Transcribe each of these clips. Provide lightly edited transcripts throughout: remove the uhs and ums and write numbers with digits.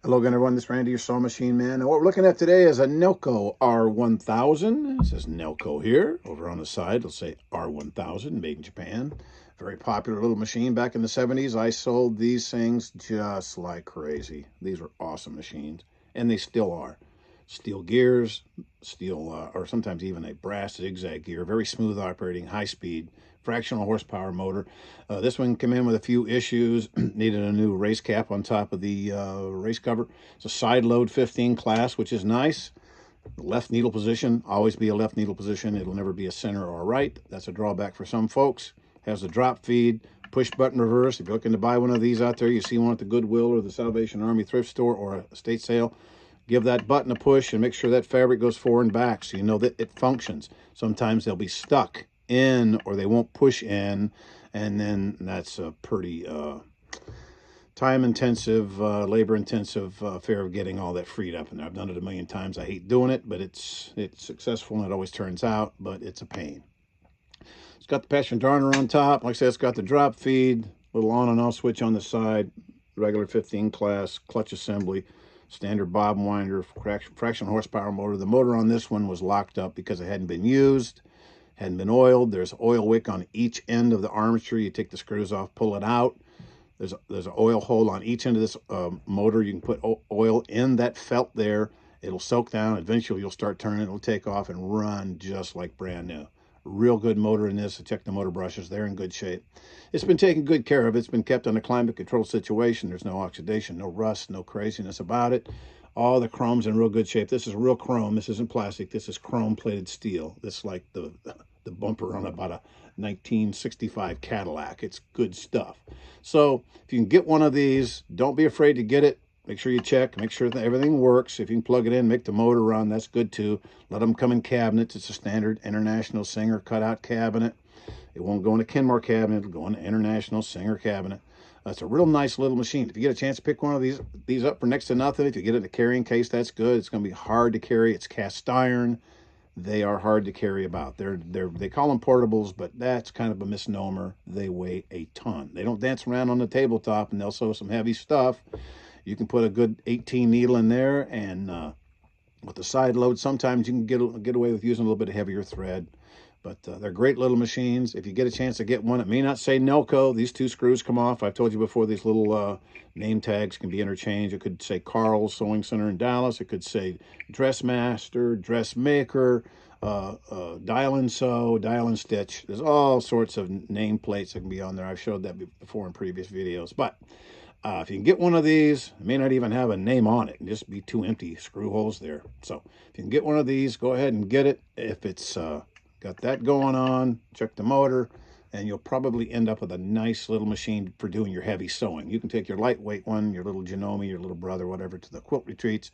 Hello again, everyone. This is Randy, your sewing machine man. And what we're looking at today is a Nelco R-1000. It says Nelco here. Over on the side, it'll say R-1000, made in Japan. Very popular little machine back in the 70s. I sold these things just like crazy. These were awesome machines, and they still are. Steel gears, steel, or sometimes even a brass zigzag gear. Very smooth operating, high speed, fractional horsepower motor. This one came in with a few issues. Needed a new race cap on top of the race cover. It's a side load 15 class, which is nice. Left needle position, always be a left needle position. It'll never be a center or a right. That's a drawback for some folks. Has a drop feed, push button reverse. If you're looking to buy one of these out there, you see one at the Goodwill or the Salvation Army thrift store or a estate sale, give that button a push and make sure that fabric goes forward and back so you know that it functions. Sometimes they'll be stuck in or they won't push in, and then that's a pretty time-intensive, labor-intensive affair of getting all that freed up in there. I've done it a million times. I hate doing it, but it's successful and it always turns out, but it's a pain. It's got the passion darner on top. Like I said, it's got the drop feed, little on and off switch on the side, regular 15 class, clutch assembly, standard bob winder, fractional horsepower motor. The motor on this one was locked up because it hadn't been used, hadn't been oiled. There's oil wick on each end of the armature. You take the screws off, pull it out. There's an oil hole on each end of this motor. You can put oil in that felt there. It'll soak down. Eventually, you'll start turning. It'll take off and run just like brand new. Real good motor in this. I checked the motor brushes. They're in good shape. It's been taken good care of. It's been kept in a climate control situation. There's no oxidation, no rust, no craziness about it. All the chrome's in real good shape. This is real chrome. This isn't plastic. This is chrome-plated steel. This is like the bumper on about a 1965 Cadillac. It's good stuff. So if you can get one of these, don't be afraid to get it. Make sure you check, make sure that everything works. If you can plug it in, make the motor run, that's good too. Let them come in cabinets. It's a standard International Singer cutout cabinet. It won't go in a Kenmore cabinet. It'll go in an International Singer cabinet. It's a real nice little machine. If you get a chance to pick one of these up for next to nothing, if you get it in a carrying case, that's good. It's going to be hard to carry. It's cast iron. They are hard to carry about. They call them portables, but that's kind of a misnomer. They weigh a ton. They don't dance around on the tabletop, and they'll sew some heavy stuff. You can put a good 18 needle in there, and with the side load, sometimes you can get away with using a little bit of heavier thread. But they're great little machines. If you get a chance to get one, it may not say Nelco. These two screws come off. I've told you before, these little name tags can be interchanged. It could say Carl's Sewing Center in Dallas. It could say Dressmaster, Dressmaker, Dial and Sew, Dial and Stitch. There's all sorts of nameplates that can be on there. I've showed that before in previous videos. But if you can get one of these, it may not even have a name on it and just be two empty screw holes there. So if you can get one of these, go ahead and get it. If it's got that going on, check the motor, and you'll probably end up with a nice little machine for doing your heavy sewing. You can take your lightweight one, your little Janome, your little brother, whatever, to the quilt retreats.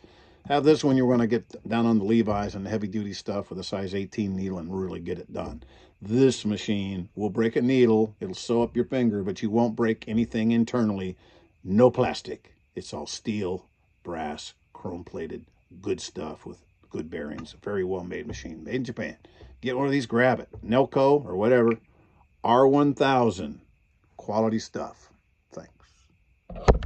Have this one, you're going to get down on the Levi's and the heavy-duty stuff with a size 18 needle and really get it done. This machine will break a needle. It'll sew up your finger, but you won't break anything internally. No plastic. It's all steel, brass, chrome-plated, good stuff with good bearings. A very well-made machine, made in Japan. Get one of these, grab it. Nelco or whatever. R-1000. Quality stuff. Thanks.